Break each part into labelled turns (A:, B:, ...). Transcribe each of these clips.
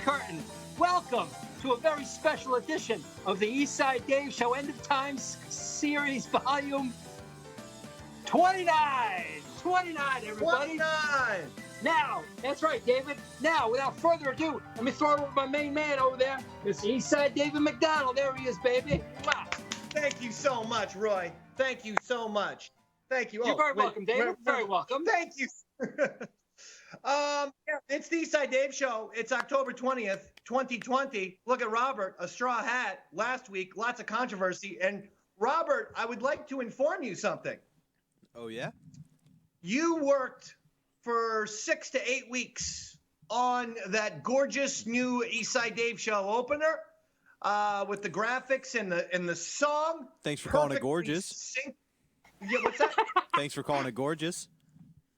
A: curtain. Welcome to a very special edition of the Eastside Dave Show End of Times Series Volume 29. 29, everybody.
B: 29.
A: Now, that's right, David. Now, without further ado, let me throw it over my main man over there, Mr. Eastside David McDonald. There he is, baby. Wow.
B: Thank you so much, Roy. Thank you so much. Thank you.
A: You're very welcome, David. Very welcome.
B: Thank you. It's the Eastside Dave Show. It's October 20th, 2020. Look at Robert, a straw hat last week, lots of controversy. And Robert, I would like to inform you something.
C: Oh, yeah?
B: You worked for 6 to 8 weeks on that gorgeous new Eastside Dave Show opener with the graphics and the song.
C: Thanks for calling it gorgeous.
B: Yeah, what's that?
C: Thanks for calling it gorgeous.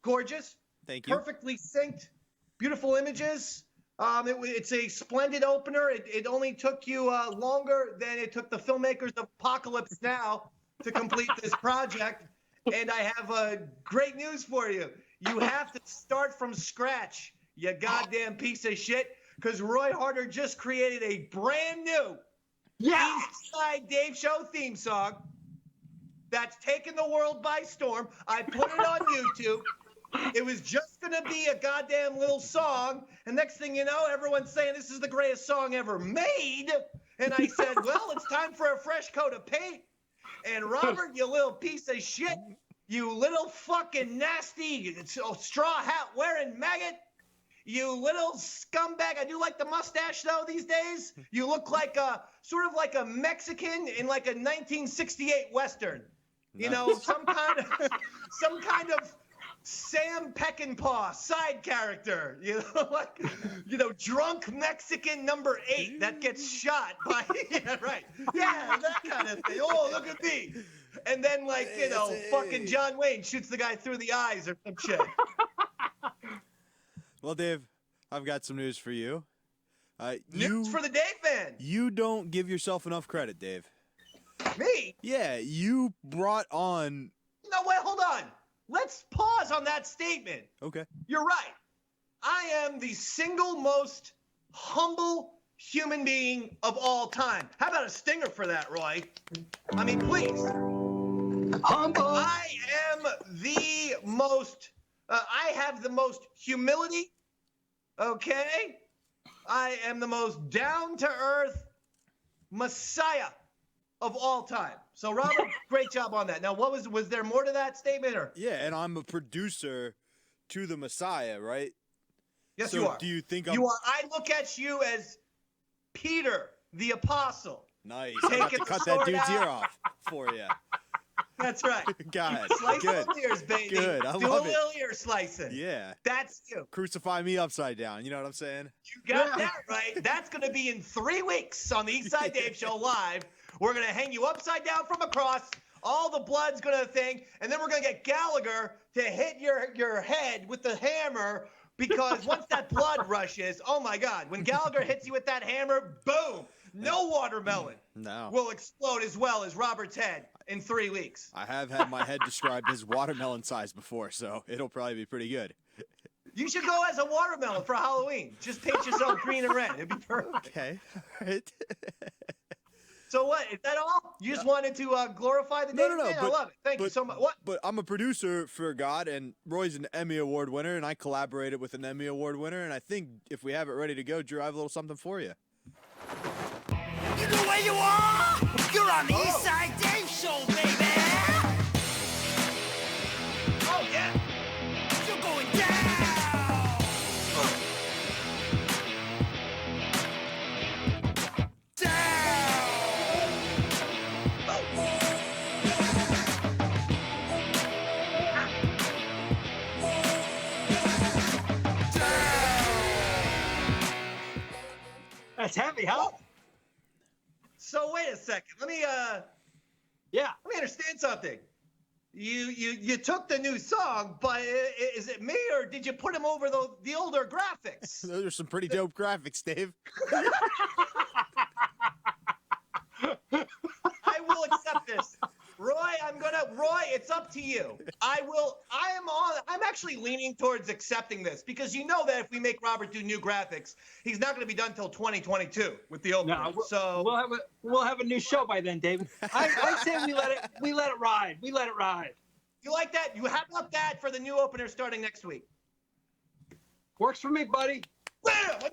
B: Gorgeous.
C: Thank you.
B: Perfectly synced, beautiful images. It's a splendid opener. It only took you longer than it took the filmmakers of Apocalypse Now to complete this project. And I have great news for you. You have to start from scratch, you goddamn piece of shit, because Roy Harder just created a brand new Eastside Dave Show theme song that's taken the world by storm. I put it on YouTube. It was just going to be a goddamn little song. And next thing you know, everyone's saying this is the greatest song ever made. And I said, well, it's time for a fresh coat of paint. And Robert, you little piece of shit, you little fucking nasty straw hat wearing maggot, you little scumbag. I do like the mustache, though, these days. You look like sort of like a Mexican in like a 1968 Western. You know, some kind of Sam Peckinpah side character, drunk Mexican number 8 that gets shot by, that kind of thing. Oh, look at me. And then, fucking John Wayne shoots the guy through the eyes or some shit.
C: Well, Dave, I've got some news for you.
B: News for the Dave man.
C: You don't give yourself enough credit, Dave.
B: Me?
C: Yeah, you brought on...
B: No, wait, hold on. Let's pause on that statement.
C: Okay.
B: You're right. I am the single most humble human being of all time. How about a stinger for that, Roy? I mean, please.
A: Humble.
B: I am the most, I have the most humility, okay? I am the most down-to-earth messiah of all time. So, Robert, great job on that. Now, was there more to that statement? Or?
C: Yeah, and I'm a producer to the Messiah, right?
B: Yes,
C: so
B: you are.
C: Do you think
B: You are. I look at you as Peter, the apostle.
C: Nice. I got to cut that dude's ear off for you.
B: That's right.
C: God,
B: Slice
C: good.
B: those ears, baby.
C: Good. I
B: Do
C: love
B: a little ear slicing.
C: Yeah.
B: That's you.
C: Crucify me upside down. You know what I'm saying?
B: You got that right. That's going to be in 3 weeks on the Eastside Dave Show Live. We're going to hang you upside down from a cross. All the blood's going to thing. And then we're going to get Gallagher to hit your head with the hammer, because once that blood rushes, oh, my God. When Gallagher hits you with that hammer, boom. No watermelon will explode as well as Robert's head in 3 weeks.
C: I have had my head described as watermelon size before, so it'll probably be pretty good.
B: You should go as a watermelon for Halloween. Just paint yourself green and red. It'd be perfect.
C: Okay. All right.
B: So what? Is that all? You just wanted to glorify the Dave man? I love it. Thank you so much. What?
C: But I'm a producer for God, and Roy's an Emmy Award winner, and I collaborated with an Emmy Award winner, and I think if we have it ready to go, Drew, I have a little something for you.
D: You know where you are? You're on the Eastside Dave Show, baby!
B: Oh, yeah.
D: You're going down!
A: That's heavy, huh?
B: So wait a second. Let me understand something. You took the new song, but is it me, or did you put him over the older graphics?
C: Those are some pretty dope graphics, Dave.
B: I will accept this. Roy, Roy, it's up to you. I'm actually leaning towards accepting this because you know that if we make Robert do new graphics, he's not going to be done until 2022 with the opener.
A: No,
B: So
A: we'll have a new show by then, David. I say we let it ride. We let it ride.
B: You like that? How about that for the new opener starting next week?
A: Works for me, buddy.
B: Bam! A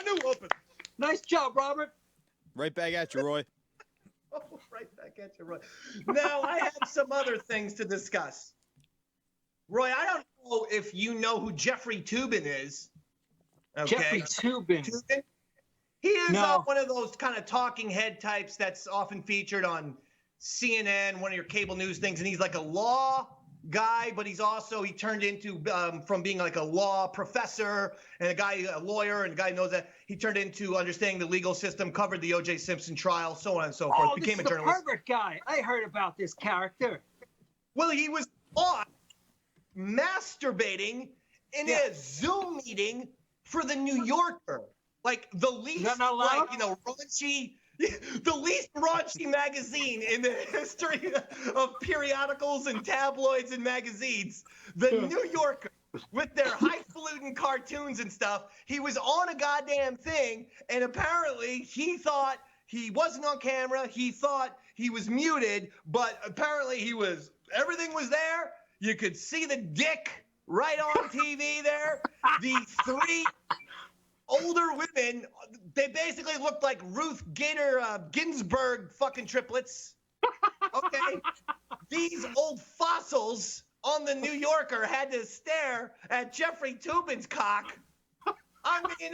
B: new opener.
A: Nice job, Robert.
C: Right back at you, Roy.
B: Oh, right back at you, Roy. Now, I have some other things to discuss. Roy, I don't know if you know who Jeffrey Toobin is. Okay.
A: Jeffrey Toobin.
B: He is
A: No.
B: one of those kind of talking head types that's often featured on CNN, one of your cable news things, and he's like a law guy, but he turned into from being like a law professor and a lawyer, and a guy who knows that he turned into understanding the legal system, covered the O.J. Simpson trial, so on and so forth. Became a journalist.
A: The pervert guy. I heard about this character.
B: Well, he was caught masturbating in a Zoom meeting for the New Yorker, like the least raunchy. The least raunchy magazine in the history of periodicals and tabloids and magazines, the New Yorker, with their highfalutin cartoons and stuff. He was on a goddamn thing, and apparently he thought he wasn't on camera. He thought he was muted, but apparently everything was there. You could see the dick right on TV there. The three older women, they basically looked like Ruth Gator Ginsburg fucking triplets. Okay? These old fossils on the New Yorker had to stare at Jeffrey Toobin's cock. I mean,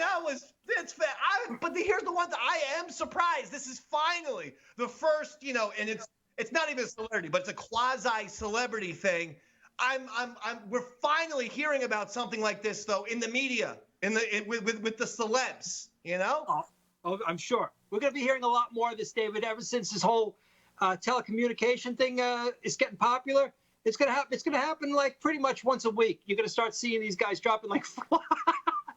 B: but here's the one that I am surprised. This is finally the first, and it's not even a celebrity, but it's a quasi-celebrity thing. We're finally hearing about something like this, though, in the media. With the celebs,
A: Oh, I'm sure we're going to be hearing a lot more of this, David. Ever since this whole telecommunication thing is getting popular, it's going to happen. It's going to happen like pretty much once a week. You're going to start seeing these guys dropping like flies.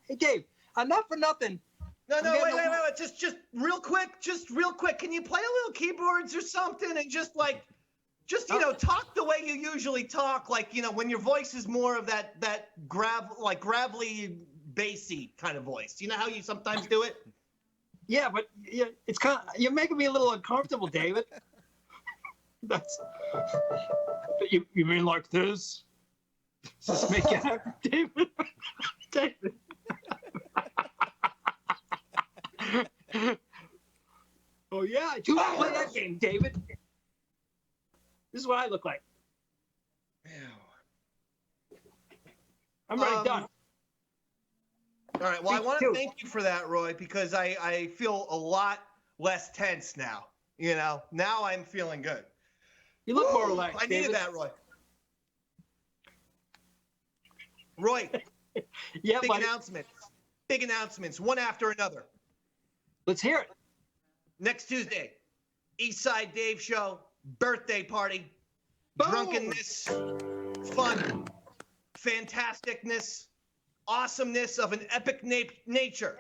A: Hey, Dave, not for nothing.
B: No, wait. Just real quick. Can you play a little keyboards or something and just talk the way you usually talk, like when your voice is more of that gravelly, bassy kind of voice. You know how you sometimes do it?
A: Yeah, but it's you're making me a little uncomfortable, David. You mean like this? Does this make it happen, David? David. Oh yeah, do not play that game, David. This is what I look like. I'm already done.
B: All right. Well, I want to thank you for that, Roy, because I feel a lot less tense now. Now I'm feeling good.
A: You look more relaxed.
B: I needed that, Roy. Roy.
A: Yeah,
B: Big announcements, one after another.
A: Let's hear it.
B: Next Tuesday, Eastside Dave Show, birthday party, drunkenness, fun, fantasticness, awesomeness of an epic nature.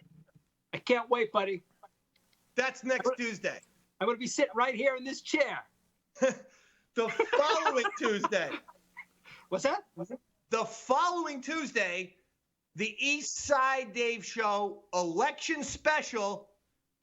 A: I can't wait, buddy.
B: That's next Tuesday.
A: I'm going to be sitting right here in this chair.
B: The following Tuesday.
A: What's that?
B: The following Tuesday, the East Side Dave Show election special.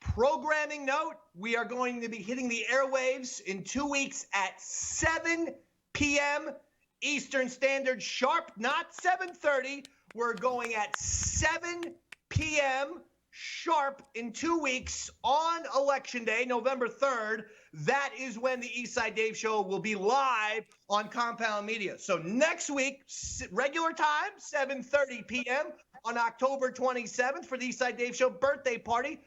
B: Programming note, we are going to be hitting the airwaves in 2 weeks at 7 p.m. Eastern Standard sharp, not 7:30. We're going at 7 p.m. sharp in 2 weeks on Election Day, November 3rd. That is when the Eastside Dave Show will be live on Compound Media. So next week, regular time, 7:30 p.m. on October 27th for the Eastside Dave Show birthday party.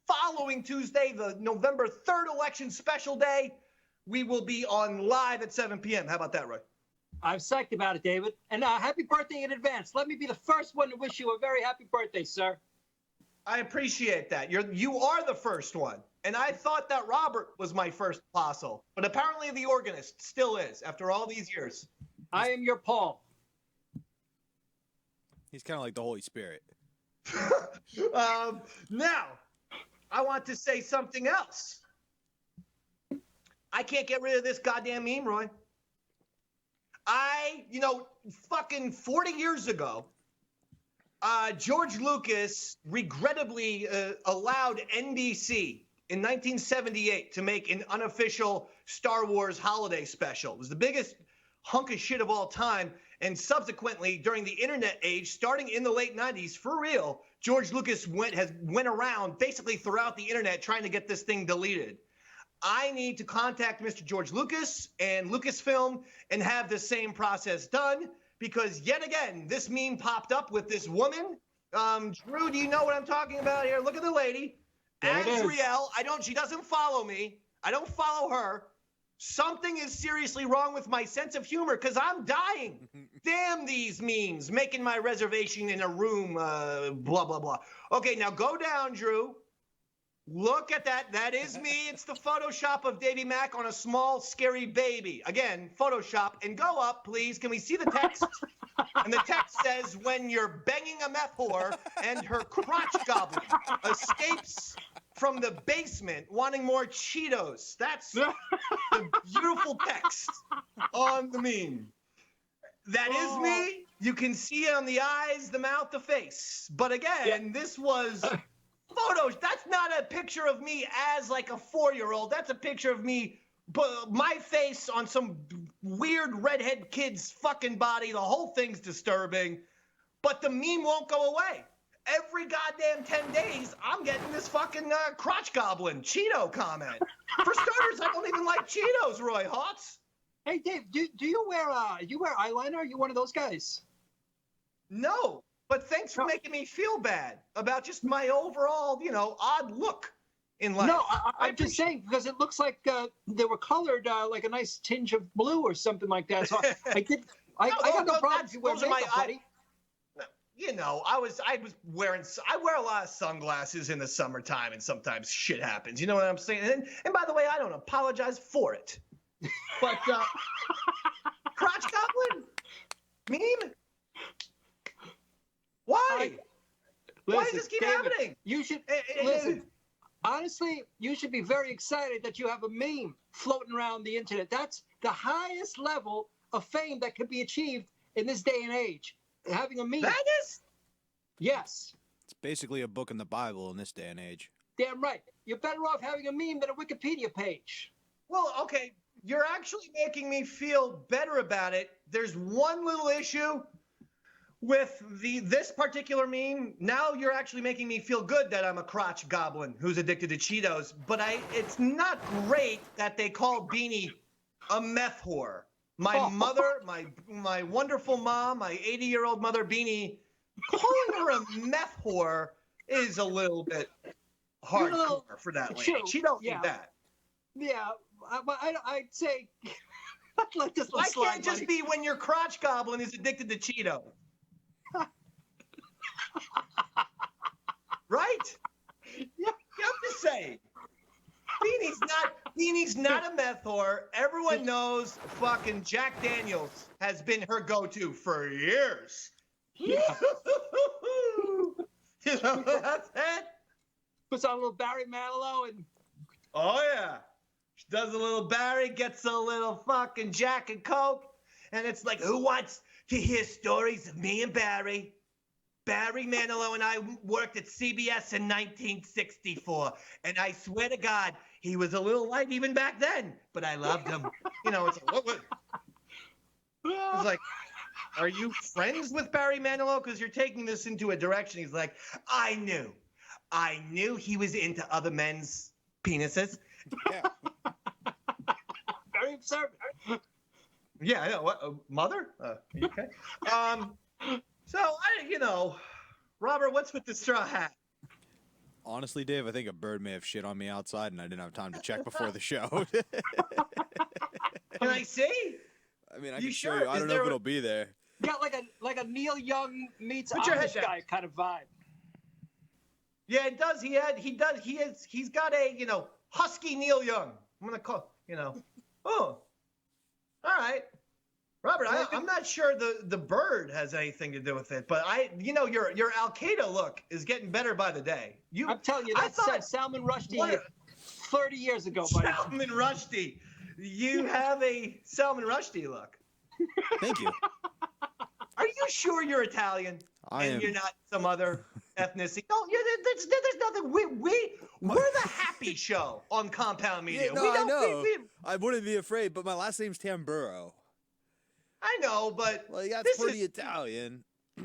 B: Following Tuesday, the November 3rd election special day, we will be on live at 7 p.m. How about that, Roy?
A: I'm psyched about it, David. And happy birthday in advance. Let me be the first one to wish you a very happy birthday, sir.
B: I appreciate that. You are the first one. And I thought that Robert was my first apostle. But apparently the organist still is after all these years.
A: I am your Paul.
C: He's kind of like the Holy Spirit.
B: Now, I want to say something else. I can't get rid of this goddamn meme, Roy. Fucking 40 years ago, George Lucas regrettably allowed NBC in 1978 to make an unofficial Star Wars holiday special. It was the biggest hunk of shit of all time. And subsequently, during the internet age, starting in the late 90s, for real, George Lucas went around basically throughout the internet trying to get this thing deleted. I need to contact Mr. George Lucas and Lucasfilm and have the same process done, because yet again, this meme popped up with this woman. Drew, do you know what I'm talking about here? Look at the lady. Azriel, she doesn't follow me. I don't follow her. Something is seriously wrong with my sense of humor, because I'm dying. Damn these memes, making my reservation in a room, blah, blah, blah. Okay, now go down, Drew. Look at that. That is me. It's the Photoshop of Davy Mack on a small, scary baby. Again, Photoshop. And go up, please. Can we see the text? And the text says, when you're banging a meth whore and her crotch goblin escapes from the basement wanting more Cheetos. That's the beautiful text on the meme. That is me. You can see it on the eyes, the mouth, the face. But again, this was photos. That's not a picture of me as like a 4-year-old. That's a picture of me, my face on some weird redhead kid's fucking body. The whole thing's disturbing. But the meme won't go away. Every goddamn 10 days, I'm getting this fucking crotch goblin Cheeto comment. For starters, I don't even like Cheetos, Roy Hotz.
A: Hey, Dave, do you wear eyeliner? Are you one of those guys?
B: No, but thanks for making me feel bad about just my overall, odd look in life.
A: No, I'm just saying, because it looks like they were colored like a nice tinge of blue or something like that. So I got no problem if you wear makeup, buddy.
B: I wear a lot of sunglasses in the summertime, and sometimes shit happens. You know what I'm saying? And by the way, I don't apologize for it. But crotch goblin meme? Why? Why does this keep happening?
A: You should listen. Honestly, you should be very excited that you have a meme floating around the internet. That's the highest level of fame that could be achieved in this day and age. Having a meme.
B: That is?
A: Yes.
C: It's basically a book in the Bible in this day and age.
A: Damn right. You're better off having a meme than a Wikipedia page.
B: Well, okay. You're actually making me feel better about it. There's one little issue with this particular meme. Now you're actually making me feel good that I'm a crotch goblin who's addicted to Cheetos. But it's not great that they call Beanie a meth whore. My mother, my wonderful mom, my 80-year-old mother, Beanie, calling her a meth whore is a little bit hardcore for that lady. She don't need that.
A: Yeah, I'd say let this one
B: Why
A: slide,
B: can't it just
A: buddy.
B: be when your crotch goblin is addicted to Cheetos? Right?
A: Yeah.
B: I'm just saying. Beanie's not a meth whore. Everyone knows fucking Jack Daniels has been her go-to for years.
A: Yeah.
B: That's it.
A: Puts on a little Barry Manilow and.
B: Oh yeah. She does a little Barry, gets a little fucking Jack and Coke, and it's like, who wants to hear stories of me and Barry? Barry Manilow and I worked at CBS in 1964, and I swear to God, he was a little light even back then, but I loved him. It's like, are you friends with Barry Manilow? Because you're taking this into a direction. He's like, I knew he was into other men's penises.
C: Yeah.
A: Very observant.
B: Yeah, I know. What, mother? Are you okay? So, Robert, what's with the straw hat?
C: Honestly, Dave, I think a bird may have shit on me outside, and I didn't have time to check before the show.
B: Can I see?
C: I mean, I
B: You
C: can show
B: sure?
C: you. I
B: Is
C: don't know
B: there
C: if it'll be there.
A: Got like a Neil Young meets
B: Put your head
A: Amish
B: down.
A: guy kind of vibe.
B: Yeah, it does. He's got a, husky Neil Young. I'm going to call, Oh, all right. Robert, I'm not sure the bird has anything to do with it, but your Al Qaeda look is getting better by the day.
A: I'm telling you, that's Salman Rushdie 30 years ago, buddy.
B: Salman Rushdie. You have a Salman Rushdie look.
C: Thank you.
B: Are you sure you're Italian?
C: I
B: and
C: am.
B: you're not some other ethnicity? No, there's nothing. We're the happy show on Compound Media.
C: Yeah, no, I know. I wouldn't be afraid, but my last name's Tamburo.
B: I know, but
C: Well, that's pretty Italian.
B: You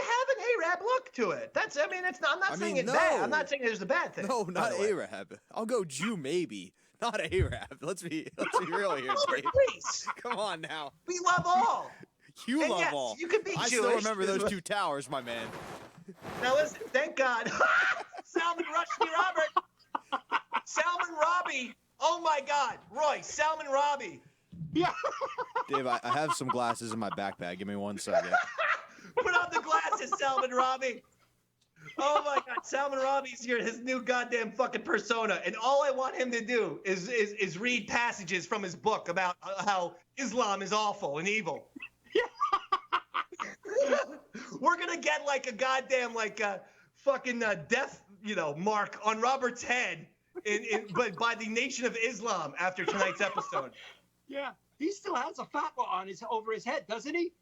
B: have an Arab look to it. I mean, it's not. I'm not saying it's bad. I'm not saying there's a bad thing.
C: No, not Arab. I'll go Jew maybe, not Arab. Let's be real here, Dave.
B: Please.
C: Come on now.
B: We love all.
C: You
B: and
C: love
B: yes,
C: all.
B: You can be
C: I
B: Jewish.
C: still remember those two towers, my man.
B: Now listen, thank God. Salman Rushdie Robert. Salman Robbie. Oh my God. Roy, Salman Robbie.
A: Yeah.
C: Dave, I have some glasses in my backpack. Give me 1 second.
B: Put on the glasses, Salman Robbie. Oh my God, Salman Robbie's here, his new goddamn fucking persona, and all I want him to do is read passages from his book about how Islam is awful and evil. We're gonna get like a goddamn fucking death, mark on Robert's head, but by the Nation of Islam after tonight's episode.
A: Yeah, he still has a fatwa on over his head, doesn't he?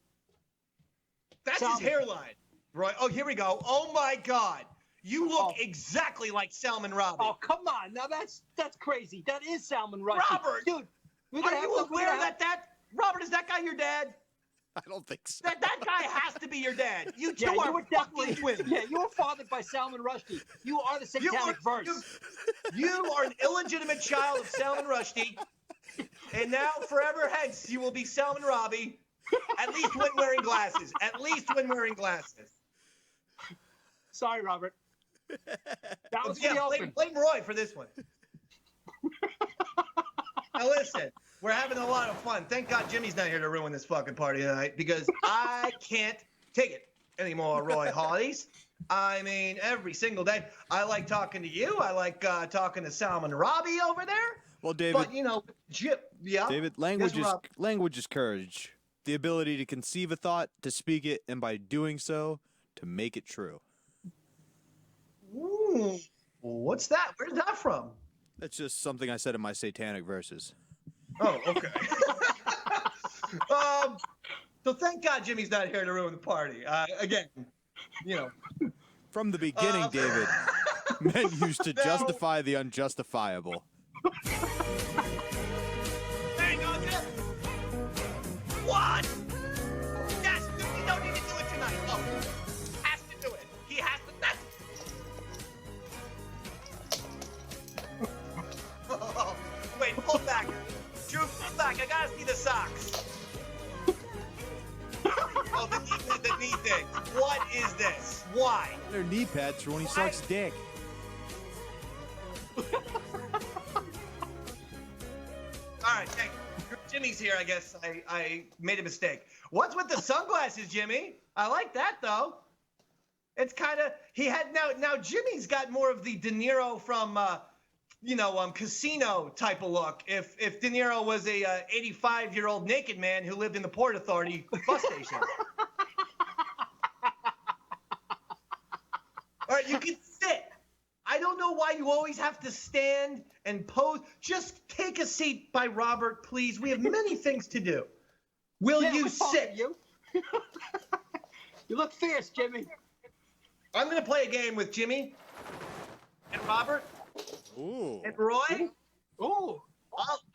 B: That's his hairline. Right. Oh, here we go. Oh my God. You look exactly like Salman Robbie.
A: Oh, come on. Now that's crazy. That is Salman Rushdie.
B: Robert,
A: dude.
B: Are you aware that Robert, is that guy your dad?
C: I don't think so.
B: That guy has to be your dad. You two
A: you
B: are
A: were
B: fucking twins.
A: Yeah, you were fathered by Salman Rushdie. You are the satanic verse.
B: You are an illegitimate child of Salman Rushdie, and now forever hence you will be Salman Robbie, at least when wearing glasses. At least when wearing glasses.
A: Sorry, Robert. That was the open.
B: Blame Roy for this one. Now listen, we're having a lot of fun. Thank God Jimmy's not here to ruin this fucking party tonight, because I can't take it anymore, Roy Hollies. I mean, every single day. I like talking to you. I like talking to Salman Robbie over there.
C: Well, David.
B: But
C: David, language is courage. The ability to conceive a thought, to speak it, and by doing so, to make it true.
B: Ooh, what's that? Where's that from?
C: That's just something I said in my satanic verses.
B: Oh, okay. So thank God Jimmy's not here to ruin the party. Again,
C: From the beginning, David, men used to justify the unjustifiable.
B: Hang on, Jim. What? Yes, you don't need to do it tonight. Oh, has to do it. He has to. Oh, wait, pull back. Drew, pull back. I gotta see the socks. Oh, the knee thing. What is this? Why?
C: They're knee pads for when he sucks dick.
B: All right, thank you. Jimmy's here, I guess. I made a mistake. What's with the sunglasses, Jimmy? I like that, though. It's kind of, he had, now Jimmy's got more of the De Niro from, Casino type of look. If De Niro was a 85-year-old naked man who lived in the Port Authority bus station. All right, you can sit. I don't know why you always have to stand and pose. Just take a seat by Robert, please. We have many things to do. Will you sit?
A: You look fierce, Jimmy.
B: I'm going to play a game with Jimmy and Robert.
C: Ooh.
B: And Roy.
A: Ooh.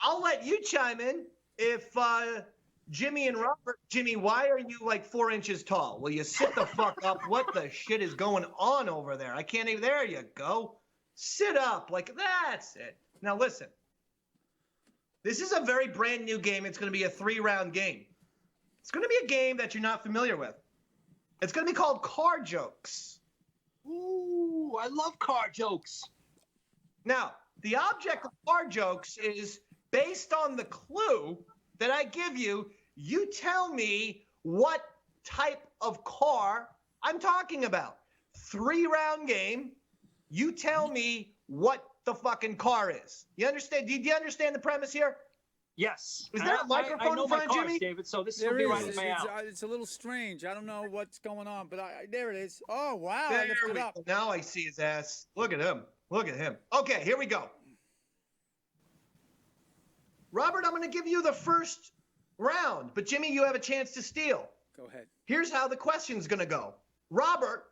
B: I'll let you chime in if Jimmy and Robert. Jimmy, why are you like 4 inches tall? Will you sit the fuck up? What the shit is going on over there? I can't even. There you go. Sit up. Like, that's it. Now listen. This is a very brand new game. It's going to be a 3-round game. It's going to be a game that you're not familiar with. It's going to be called Car Jokes.
A: Ooh, I love car jokes.
B: Now, the object of Car Jokes is based on the clue that I give you. You tell me what type of car I'm talking about. 3-round game. You tell me what the fucking car is. You understand? Do you understand the premise here?
A: Yes.
B: Is there a microphone in front of Jimmy?
A: David, so this
E: There
A: will be
E: is.
A: right in my alley.
E: It's a little strange. I don't know what's going on, but there it is. Oh, wow. I
B: There
E: lifted
B: we
E: up.
B: go. Now I see his ass. Look at him. Look at him. Okay, here we go. Robert, I'm going to give you the first round, but Jimmy, you have a chance to steal.
E: Go ahead.
B: Here's how the question's going to go. Robert,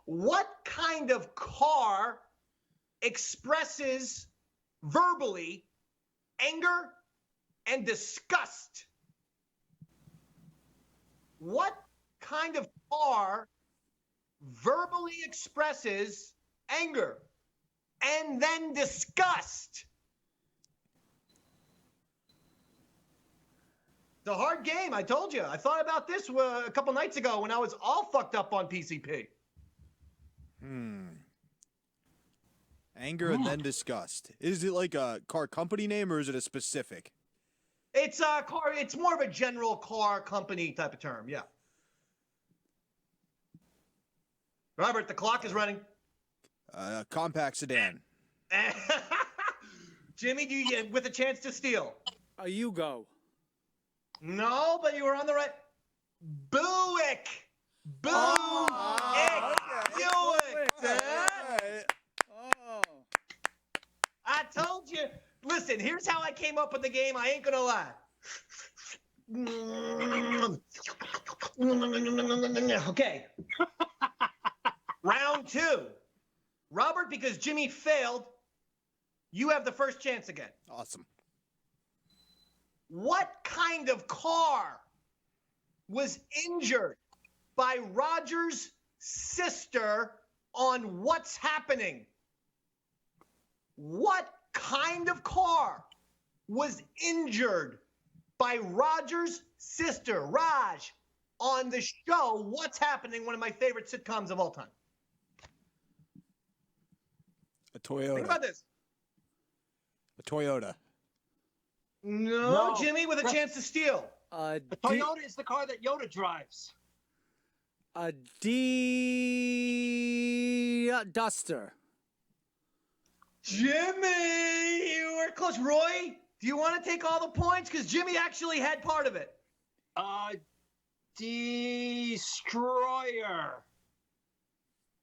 B: what kind of car expresses verbally anger and disgust? What kind of car verbally expresses anger and then disgust? It's a hard game. I told you. I thought about this a couple nights ago when I was all fucked up on PCP.
C: Anger and then disgust. Is it like a car company name or is it a specific?
B: It's a car. It's more of a general car company type of term. Yeah. Robert, the clock is running.
C: Compact sedan.
B: Jimmy, do you get with a chance to steal?
E: You go.
B: No, but you were on the right. Buick. Buick. Buick.
E: Oh.
B: I told you. Listen, here's how I came up with the game. I ain't gonna lie. Okay. Round 2. Robert, because Jimmy failed, you have the first chance again.
C: Awesome.
B: What kind of car was injured by Roger's sister on What's Happening? What kind of car was injured by Roger's sister, Raj, on the show What's Happening, one of my favorite sitcoms of all time?
C: A Toyota.
B: Think about this.
C: A Toyota.
B: No,
A: No.
B: Jimmy, with a chance to steal.
E: A
A: The Toyota is the car that Yoda drives.
E: Duster.
B: Jimmy, you were close. Roy, do you want to take all the points? Because Jimmy actually had part of it.
A: Destroyer.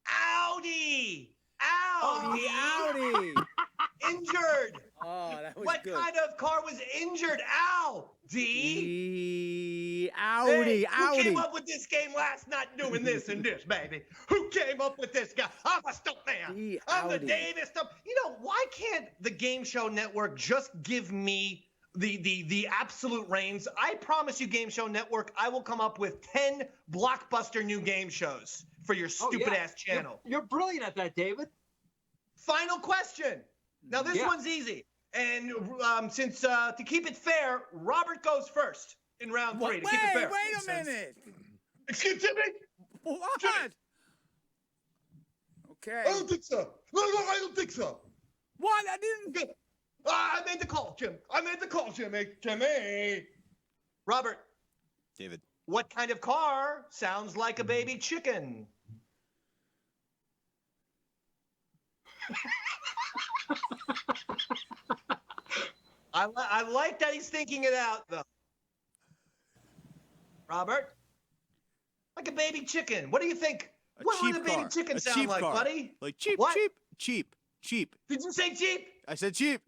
B: Audi.
E: Audi.
B: Injured.
E: Oh, that was
B: What
E: good.
B: kind of car was injured? Audi.
E: Audi.
B: Who came up with this game last night doing this and this, baby? Who came up with this guy? I'm a stuntman. I'm the
E: Audi.
B: Davis stuff. You know, why can't the Game Show Network just give me the absolute reins? I promise you, Game Show Network, I will come up with 10 blockbuster new game shows for your stupid ass channel.
A: You're brilliant at that, David.
B: Final question. Now this
A: Yeah.
B: one's easy. And since to keep it fair, Robert goes first in round 3 to keep it fair.
E: Wait a minute.
B: Excuse me?
E: What?
B: Jimmy.
E: Okay.
B: I don't think so. No, I don't think so.
E: What? I didn't.
B: I made the call, Jim. I made the call, Jimmy. Jimmy. Robert,
C: David.
B: what kind of car sounds like a baby chicken? I like that he's thinking it out, though. Robert? Like a baby chicken. What do you think?
C: A
B: What
C: cheap
B: would a baby
C: car.
B: chicken
C: A
B: sound
C: cheap
B: like,
C: car.
B: buddy?
C: Like cheap,
B: What?
C: cheap.
B: Did you say cheap?
C: I said cheap.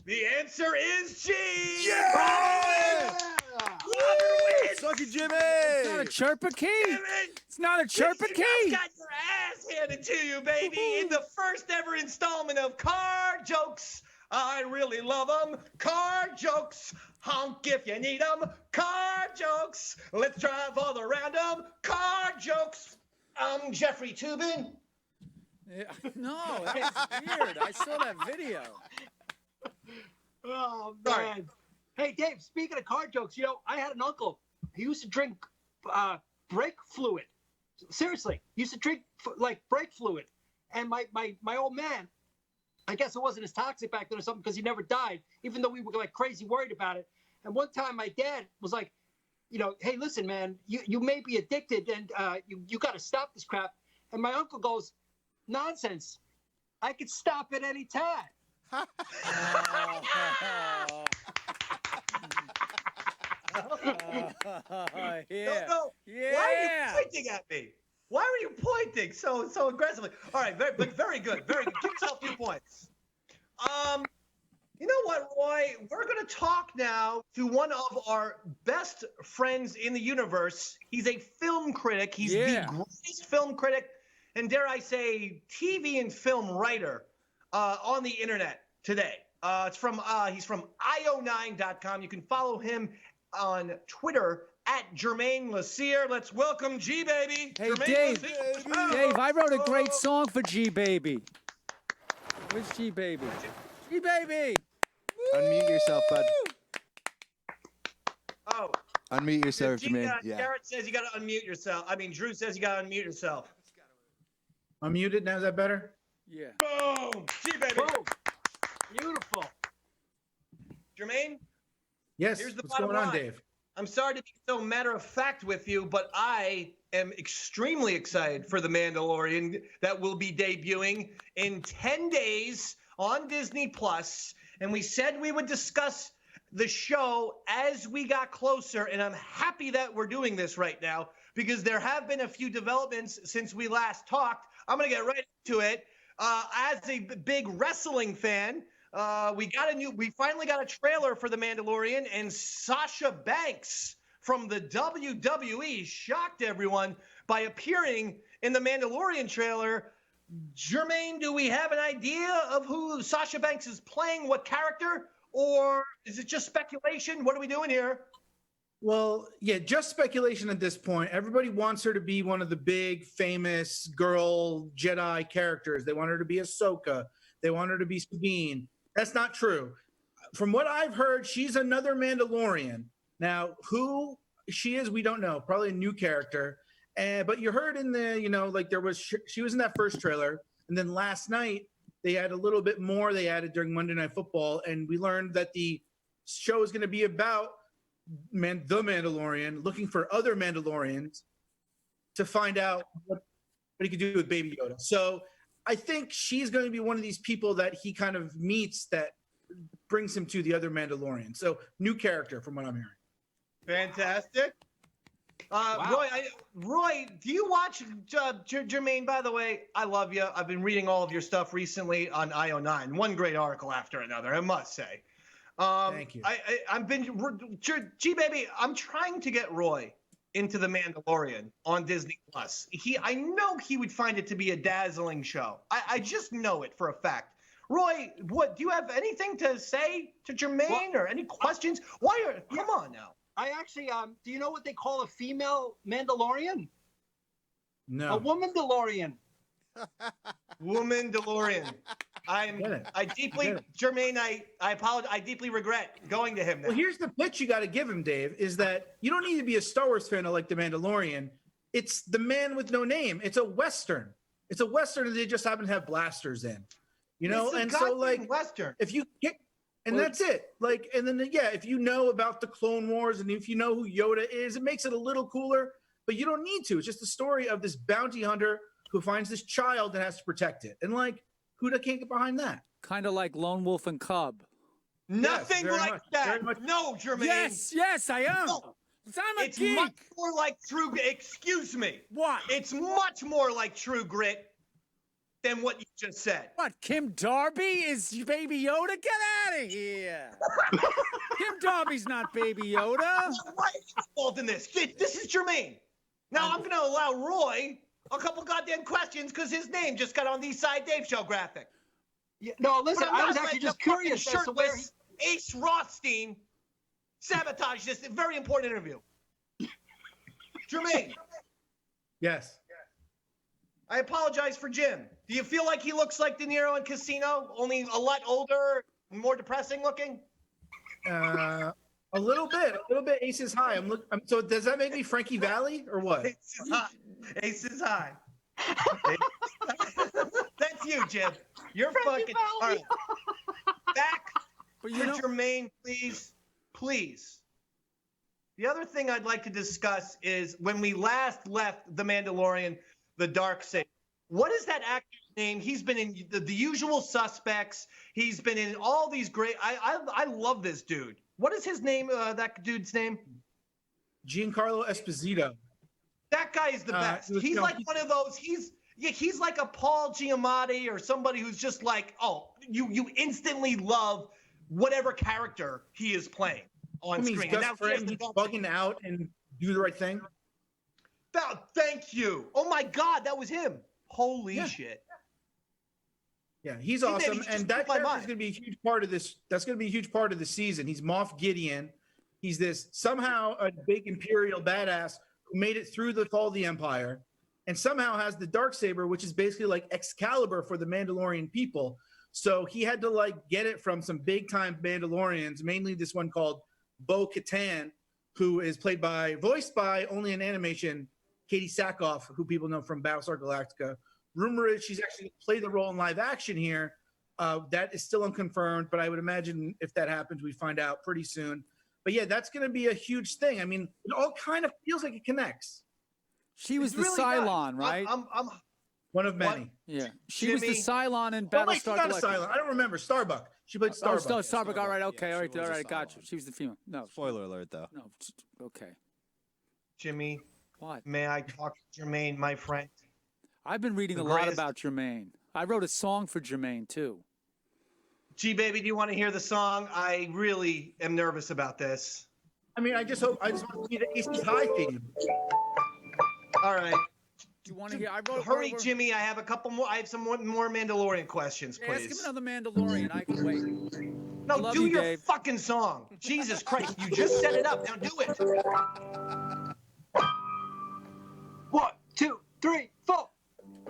B: The answer is cheap.
C: Yeah!
B: Robert wins.
C: Suck it, Jimmy!
E: It's not a chirpa key.
B: Damn it.
E: It's not a chirpa
B: You
E: key.
B: just got your ass handed to you, baby, in the first ever installment of Car Jokes. I really love them. Car Jokes. Honk if you need them. Car Jokes. Let's drive all around them. Car Jokes. I'm Jeffrey Toobin.
E: Yeah, no, that was weird. I saw that video.
A: Oh,
B: Sorry.
A: man. Hey, Dave, speaking of car jokes, you know, I had an uncle. He used to drink brake fluid. Seriously, he used to drink, brake fluid. And my old man, I guess it wasn't as toxic back then or something because he never died, even though we were, like, crazy worried about it. And one time my dad was like, you know, hey, listen, man, you may be addicted and you got to stop this crap. And my uncle goes, nonsense. I could stop at any time.
E: Yeah.
B: No.
E: Yeah.
B: Why are you pointing at me? Why were you pointing so aggressively? All right, very good. Very good. Give yourself 2 points. You know what, Roy? We're going to talk now to one of our best friends in the universe. He's a film critic. He's the greatest film critic and, dare I say, TV and film writer on the internet today. He's from io9.com. You can follow him on Twitter at Germain Lussier. Let's welcome G-Baby.
E: Hey,
B: Germain
E: Dave.
B: Lussier.
E: Dave, I wrote a great song for G-Baby. Where's G-Baby? G-Baby!
F: Unmute yourself, bud.
B: Oh.
F: Unmute yourself, Jermaine. Yeah.
B: Garrett says you got to unmute yourself. I mean, Drew says you got to unmute yourself.
G: Unmuted now. Is that better?
E: Yeah.
B: Boom. G-Baby.
A: Boom. Beautiful.
B: Jermaine?
G: Yes.
B: Here's the
G: What's going
B: bottom
G: on,
B: line.
G: Dave?
B: I'm sorry to be so matter of fact with you, but I am extremely excited for The Mandalorian that will be debuting in 10 days on Disney Plus. And we said we would discuss the show as we got closer. And I'm happy that we're doing this right now because there have been a few developments since we last talked. I'm going to get right into it. As a big wrestling fan, we finally got a trailer for The Mandalorian, and Sasha Banks from the WWE shocked everyone by appearing in the Mandalorian trailer. Jermaine, do we have an idea of who Sasha Banks is playing, what character, or is it just speculation? What are we doing here?
G: Well, yeah, just speculation at this point. Everybody wants her to be one of the big, famous girl Jedi characters. They want her to be Ahsoka. They want her to be Sabine. That's not true. From what I've heard, she's another Mandalorian. Now, who she is, we don't know. Probably a new character. But you heard in the, she was in that first trailer. And then last night, they had a little bit more they added during Monday Night Football. And we learned that the show is going to be about the Mandalorian looking for other Mandalorians to find out what he could do with Baby Yoda. So I think she's going to be one of these people that he kind of meets that brings him to the other Mandalorian. So new character from what I'm hearing.
B: Fantastic. Wow. Roy, do you watch Jermaine? By the way, I love you. I've been reading all of your stuff recently on IO9. One great article after another, I must say.
G: Thank you.
B: G-Baby, I'm trying to get Roy into The Mandalorian on Disney Plus. I know he would find it to be a dazzling show. I just know it for a fact. Roy, what do you have anything to say to Jermaine or any questions? Come on now.
A: I actually, do you know what they call a female Mandalorian?
G: No.
A: A woman DeLorean.
B: Woman DeLorean. Jermaine, I apologize. I deeply regret going to him now.
G: Well, here's the pitch you got to give him, Dave, is that you don't need to be a Star Wars fan to like The Mandalorian. It's The Man with No Name. It's a Western. It's a Western that they just happen to have blasters in. You know, and so like
B: Western.
G: If you get that's it. Like, and then if you know about the Clone Wars and if you know who Yoda is, it makes it a little cooler, but you don't need to. It's just the story of this bounty hunter who finds this child and has to protect it. And like, who can't get behind that?
E: Kind of like Lone Wolf and Cub.
B: Nothing like
G: much,
B: that. No, Jermaine.
E: Yes, I am.
B: No.
E: I'm a geek.
B: Much more like True. Excuse me.
E: What?
B: It's much more like True Grit than what you just said.
E: What? Kim Darby is Baby Yoda? Get out of here. Kim Darby's not Baby Yoda.
B: Why is he involved in this? This is Jermaine. Now I'm going to allow Roy a couple goddamn questions because his name just got on the Side Dave Show graphic.
A: Yeah, no, listen, I was actually just curious as to where
B: Ace Rothstein sabotaged this very important interview. Jermaine.
G: Yes.
B: I apologize for Jim. Do you feel like he looks like De Niro in Casino, only a lot older, more depressing looking?
G: A little bit. Ace is high. So does that make me Frankie Valli or what?
B: Ace is high. That's you, Jim. You're fucking. All right. Back to Jermaine, please. The other thing I'd like to discuss is when we last left The Mandalorian, The Dark Saber. What is that actor's name? He's been in the Usual Suspects. He's been in all these great. I love this dude. What is his name? That dude's name?
G: Giancarlo Esposito.
B: That guy is the best. He's like one of those. He's like a Paul Giamatti or somebody who's just like, oh, you instantly love whatever character he is playing on screen.
G: He's Gus Fring, he's bugging out and do the right thing.
B: Thank you. Oh my God, that was him. Holy shit.
G: Yeah, he's awesome, and that character is going to be a huge part of this. That's going to be a huge part of the season. He's Moff Gideon. He's this somehow a big Imperial badass who made it through the fall of the Empire, and somehow has the Darksaber, which is basically like Excalibur for the Mandalorian people. So he had to like get it from some big time Mandalorians, mainly this one called Bo-Katan, who is voiced by only in animation, Katie Sackhoff, who people know from Battlestar Galactica. Rumor is she's actually going to play the role in live action here. That is still unconfirmed, but I would imagine if that happens, we find out pretty soon. But yeah, that's going to be a huge thing. I mean, it all kind of feels like it connects.
E: She was the Cylon, right?
B: I'm
G: one of many.
E: What? Yeah, she was the Cylon in Battlestar
G: Galactica. Not a Cylon. I don't remember. Starbuck. She played Starbuck.
E: Oh, Starbuck. All right. Okay.
C: Yeah,
E: all right.
C: I
E: Got you. She was the female. No.
C: Spoiler alert, though.
E: No. Okay.
B: Jimmy.
E: What?
B: May I talk to Germain, my friend?
E: I've been reading a lot about Germain. I wrote a song for Germain too.
B: G baby, do you want to hear the song? I really am nervous about this.
G: I mean, I just want to see the East High theme.
B: All right.
E: Do you want to hear?
B: Hurry, Jimmy. I have a couple more. I have some more Mandalorian questions, please.
E: Ask him another Mandalorian. I can wait.
B: No, do your fucking song. Jesus Christ, you just set it up. Now do it.
A: 1, 2, 3, 4.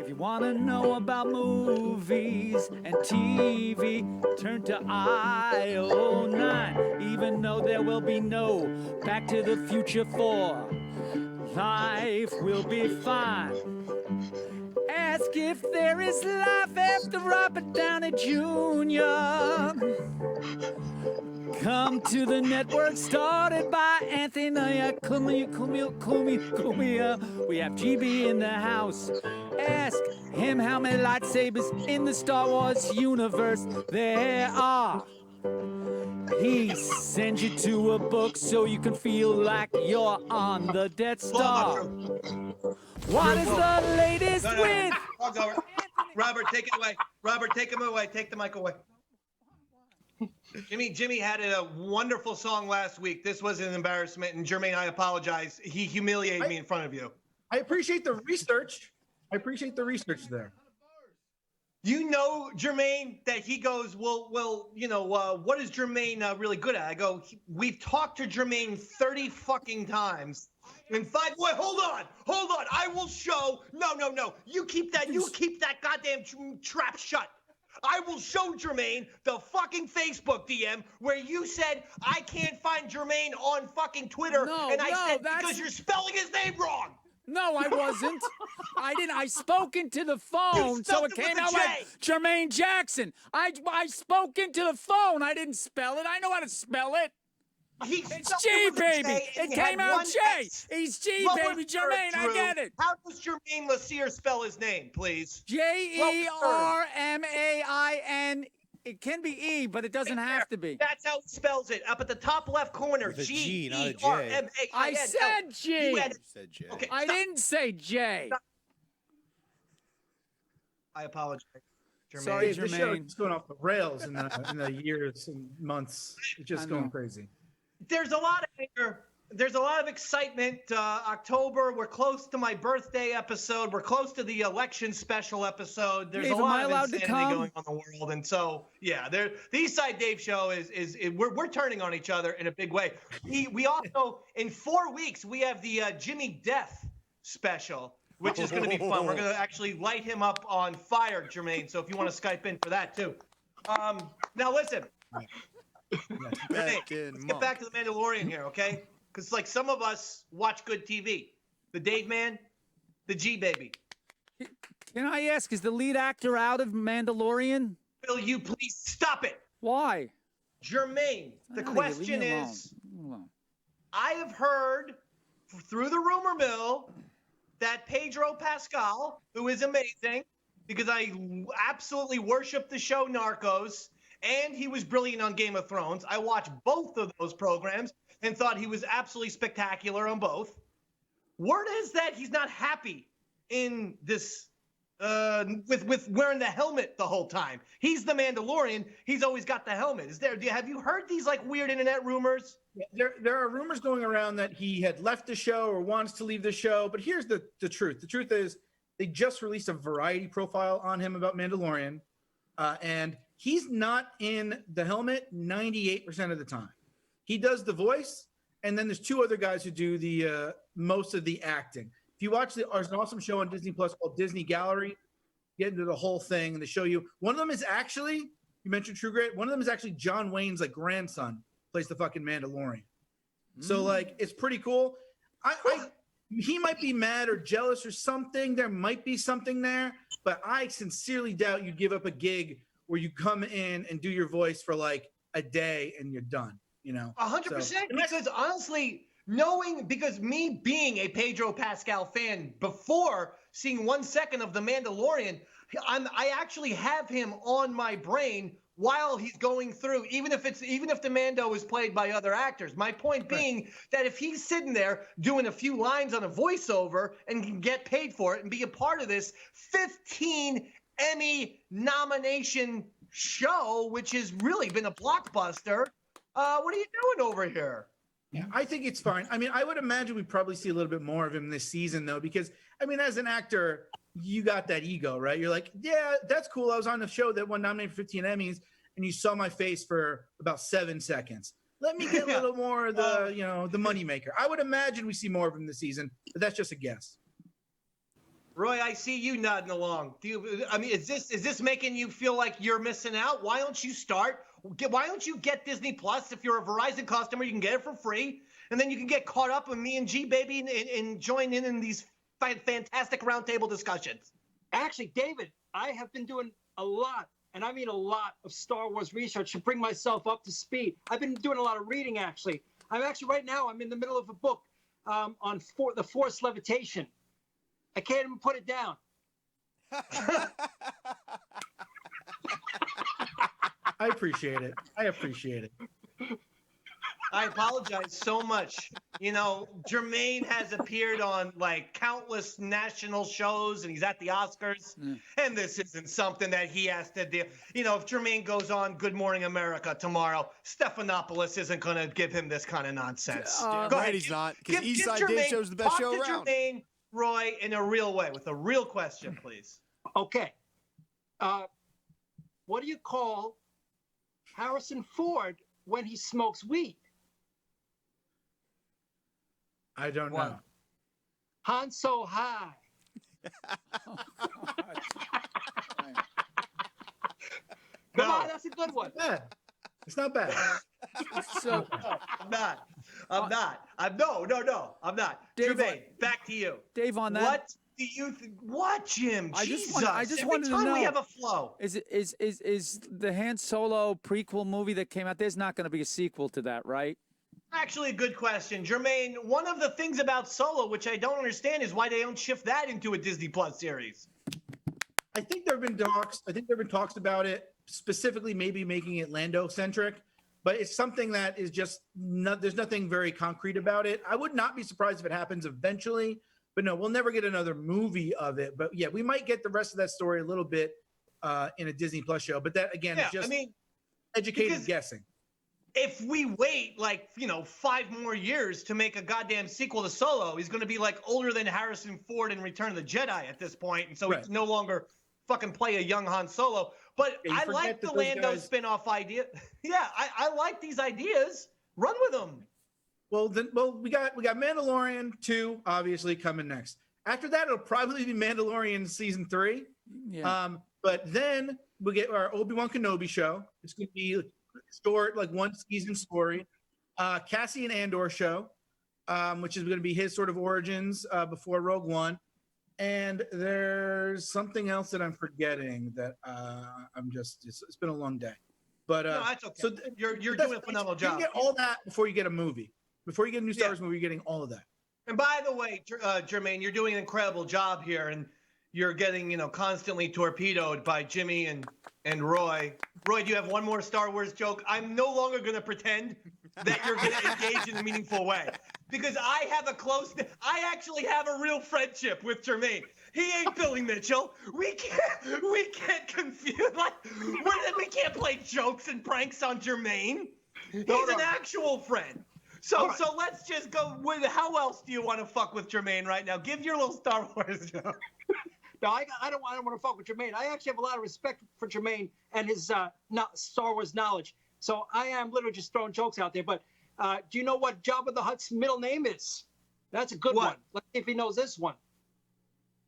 E: If you want to know about movies and TV, turn to I09. Even though there will be no Back to the Future 4, life will be fine. Ask if there is life after Robert Downey Jr. Come to the network started by Anthony Cumia. We have GB in the house. Ask him how many lightsabers in the Star Wars universe there are. He sends you to a book so you can feel like you're on the Death Star. What is the latest with?
B: Robert, take it away. Robert, take him away. Take the mic away. Jimmy had a wonderful song last week. This was an embarrassment, and Germain, I apologize. He humiliated me in front of you.
G: I appreciate the research. There.
B: You know, Germain, that he goes, well, you know, what is Germain really good at? I go, we've talked to Germain 30 fucking times. In 5, wait, hold on. I will show. No. You keep that goddamn trap shut. I will show Germain the fucking Facebook DM where you said I can't find Germain on fucking Twitter, and I said because you're spelling his name wrong.
E: No, I wasn't. I didn't. I spoke into the phone, so it came out like Jermaine Jackson. I spoke into the phone. I didn't spell it. I know how to spell it. It's G, baby. It came out J. He's G, baby. Jermaine, I get it.
B: How does Germain Lussier spell his name, please?
E: Jermain. It can be E, but it doesn't have to be.
B: That's how he spells it. Up at the top left corner.
C: With a G, not a J.
B: G-E-R-M-A-I-N.
E: I said G.
C: You said J.
B: Okay,
E: I didn't say J.
B: I apologize. Germain.
E: Sorry,
G: This show
E: Jermaine.
G: is going off the rails in the years and months. It's just going crazy.
B: There's a lot of anger. There's a lot of excitement. October, we're close to my birthday episode. We're close to the election special episode. There's
E: Dave,
B: a lot
E: am I
B: of
E: allowed to
B: insanity
E: come?
B: going on in the world, and so yeah, the East Side Dave show is we're turning on each other in a big way. We also in 4 weeks we have the Jimmy Death special, which is going to be fun. We're going to actually light him up on fire, Jermaine. So if you want to Skype in for that too. Now listen. Hey, let's get back to the Mandalorian here, okay? Because like some of us watch good TV. The Dave Man, the G baby.
E: Can I ask, is the lead actor out of Mandalorian?
B: Will you please stop it?
E: Why?
B: Jermaine, the question is, I have heard through the rumor mill that Pedro Pascal, who is amazing, because I absolutely worship the show Narcos, and he was brilliant on Game of Thrones. I watched both of those programs and thought he was absolutely spectacular on both. Word is that he's not happy in this with wearing the helmet the whole time. He's the Mandalorian. He's always got the helmet. Have you heard these like weird internet rumors?
G: There are rumors going around that he had left the show or wants to leave the show. But here's the truth. The truth is they just released a Variety profile on him about Mandalorian. And he's not in the helmet 98% of the time. He does the voice. And then there's two other guys who do the most of the acting. If you watch there's an awesome show on Disney Plus called Disney Gallery, get into the whole thing and they show you. One of them is actually, you mentioned True Grit. One of them is actually John Wayne's like grandson plays the fucking Mandalorian. So like, it's pretty cool. He might be mad or jealous or something. There might be something there, but I sincerely doubt you'd give up a gig where you come in and do your voice for like a day and you're done.
B: 100%. Because honestly, because me being a Pedro Pascal fan before seeing 1 second of The Mandalorian, I actually have him on my brain while he's going through, even if the Mando is played by other actors. My point being that if he's sitting there doing a few lines on a voiceover and can get paid for it and be a part of this 15 Emmy nomination show, which has really been a blockbuster, what are you doing over here?
G: Yeah, I think it's fine. I mean, I would imagine we probably see a little bit more of him this season, though, because, I mean, as an actor, you got that ego, right? You're like, yeah, that's cool. I was on the show that won nominated for 15 Emmys, and you saw my face for about 7 seconds. Let me get a little more of the, the moneymaker. I would imagine we see more of him this season, but that's just a guess.
B: Roy, I see you nodding along. Is this making you feel like you're missing out? Why don't you get Disney Plus? If you're a Verizon customer, you can get it for free, and then you can get caught up with me and G Baby and join in these fantastic roundtable discussions.
A: Actually, David, I have been doing a lot, and I mean a lot, of Star Wars research to bring myself up to speed. I've been doing a lot of reading, actually. Right now, I'm in the middle of a book on the Force levitation. I can't even put it down.
G: I appreciate it.
B: I apologize so much. Germain has appeared on like countless national shows and he's at the Oscars. And this isn't something that he has to do. If Germain goes on Good Morning America tomorrow, Stephanopoulos isn't going to give him this kind of nonsense.
C: Go ahead. He's not, because East Side Dave Show's the best show around.
B: Germain, Roy, in a real way, with a real question, please.
A: Okay. What do you call Harrison Ford when he smokes weed?
G: I don't know.
A: Han So High. Come on, that's a good one.
G: It's not bad.
E: So
B: I'm not. No, I'm not.
E: Dave,
B: Germain, back to you.
E: Dave, on that.
B: What do you think? What, Jim?
E: I
B: Jesus.
E: just wanted to know.
B: Every time we have a flow.
E: Is the Han Solo prequel movie that came out? There's not going to be a sequel to that, right?
B: Actually, a good question. Germain, one of the things about Solo, which I don't understand, is why they don't shift that into a Disney Plus series.
G: I think there have been talks about it, specifically maybe making it Lando-centric, but it's something that is just there's nothing very concrete about it. I would not be surprised if it happens eventually, but no, we'll never get another movie of it. But yeah, we might get the rest of that story a little bit in a Disney Plus show, but that, again, is just educated guessing.
B: If we wait 5 more years to make a goddamn sequel to Solo, he's going to be like older than Harrison Ford in Return of the Jedi at this point, and so he's no longer fucking play a young Han Solo. But I like the Lando spinoff idea. Yeah, I like these ideas. Run with them.
G: Well, we got Mandalorian 2 obviously coming next. After that, it'll probably be Mandalorian season 3.
E: Yeah.
G: But then we'll get our Obi-Wan Kenobi show. It's going to be short, like 1 season story. Cassian Andor show, which is going to be his sort of origins before Rogue One. And there's something else that I'm forgetting that it's been a long day. But
B: no, that's okay. So you're doing a phenomenal job.
G: You get all that before you get a movie. Before you get a new Star Wars movie, you're getting all of that.
B: And by the way, Germain, you're doing an incredible job here, and you're getting constantly torpedoed by Jimmy and Roy. Roy, do you have one more Star Wars joke? I'm no longer going to pretend that you're going to engage in a meaningful way. because I actually have a real friendship with Germain. He ain't Billy Mitchell. We can't confuse, like, we can't play jokes and pranks on Germain. He's an actual friend. So let's just go with, how else do you want to fuck with Germain right now? Give your little Star Wars joke.
A: No, I don't want to fuck with Germain. I actually have a lot of respect for Germain and his Star Wars knowledge. So I am literally just throwing jokes out there. But do you know what Jabba the Hutt's middle name is? That's a good one. Let's see if he knows this one.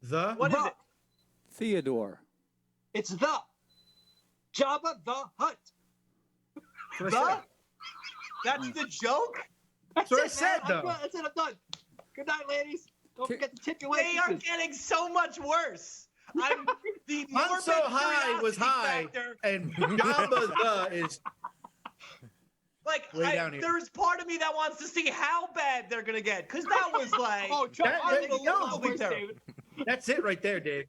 B: What is it?
E: Theodore.
A: It's the Jabba the Hutt.
B: That's the joke?
G: That's what I said, though.
A: That's it. I'm done. Good night, ladies. Don't forget to tip your
B: They are getting so much worse. I'm
G: so high was high, and Jabba the is
B: like,
G: way down here.
B: There's part of me that wants to see how bad they're gonna get, because that was like,
G: that's it right there, Dave.